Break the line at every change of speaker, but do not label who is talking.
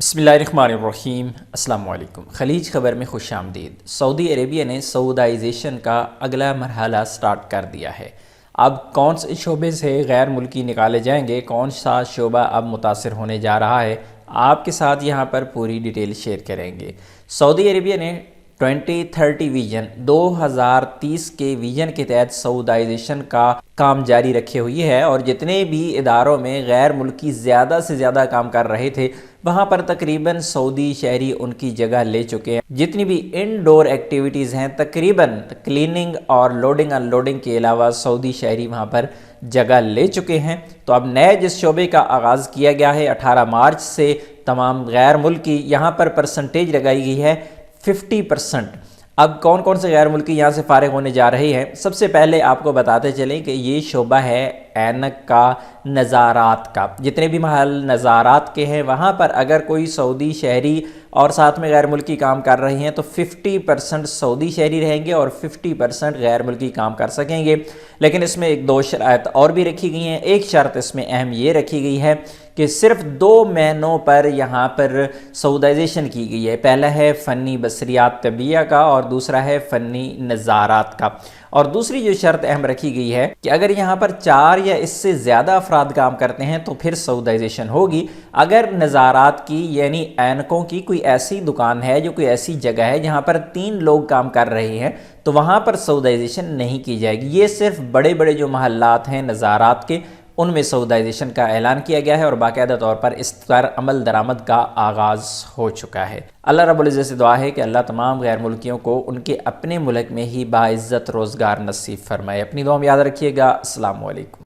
बिस्मिल्लाहिर्रहमानिर्रहीम। अस्सलाम वालेकुम। खलीज खबर में खुश आमदीद। सऊदी अरेबिया ने सऊदाइजेशन का अगला मरहला स्टार्ट कर दिया है। अब कौन से शोबे से गैर मुल्की निकाले जाएंगे, कौन सा शोबा अब मुतासर होने जा रहा है, आपके साथ यहाँ पर पूरी डिटेल शेयर करेंगे। सऊदी अरेबिया ने 2030 विजन 2030 के विजन के तहत सऊदाइजेशन का काम जारी रखे हुई है और जितने भी इदारों में गैर मुल्की ज़्यादा से ज़्यादा काम कर रहे थे वहाँ पर तकरीबन सऊदी शहरी उनकी जगह ले चुके हैं। जितनी भी इनडोर एक्टिविटीज़ हैं तकरीबन क्लीनिंग और लोडिंग अनलोडिंग के अलावा सऊदी शहरी वहाँ पर जगह ले चुके हैं। तो अब नए जिस शोबे का आगाज़ किया गया है 18 मार्च से तमाम गैर मुल्की यहाँ पर परसेंटेज लगाई गई है 50%। अब कौन कौन से गैर मुल्की यहाँ से फारिग होने जा रहे हैं, सबसे पहले आपको बताते चलें कि ये शोबा है ऐनक का, नज़ारात का। जितने भी महल नज़ारात के हैं वहाँ पर अगर कोई सऊदी शहरी और साथ में गैर मुल्की काम कर रहे हैं तो 50% सऊदी शहरी रहेंगे और 50% गैर मुल्की काम कर सकेंगे। लेकिन इसमें एक दो शर्त और भी रखी गई हैं। एक शर्त इसमें अहम ये रखी गई है कि सिर्फ 2 महीनों पर यहाँ पर सऊदाइजेशन की गई है। पहला है फ़नी बसरियात तबिया का और दूसरा है फ़नी नज़ारात का। और दूसरी जो शर्त अहम रखी गई है कि अगर यहाँ पर 4 या इससे ज़्यादा अफराद काम करते हैं तो फिर सऊदाइजेशन होगी। अगर नज़ारात की यानी ऐनकों की कोई ऐसी दुकान है, जो कोई ऐसी जगह है जहाँ पर 3 लोग काम कर रहे हैं तो वहाँ पर सऊदाइजेशन नहीं की जाएगी। ये सिर्फ बड़े बड़े जो महल्लात हैं नज़ारात के उनमें सऊदाइजेशन का ऐलान किया गया है और बाकायदा तौर पर इस पर अमल दरामद का आगाज़ हो चुका है। अल्लाह रब्बुल इज़्ज़त से दुआ है कि अल्लाह तमाम गैर मुल्कियों को उनके अपने मुल्क में ही बाइज़्ज़त रोज़गार नसीब फरमाए। अपनी दुआ में याद रखिएगा। अस्सलाम वालेकुम।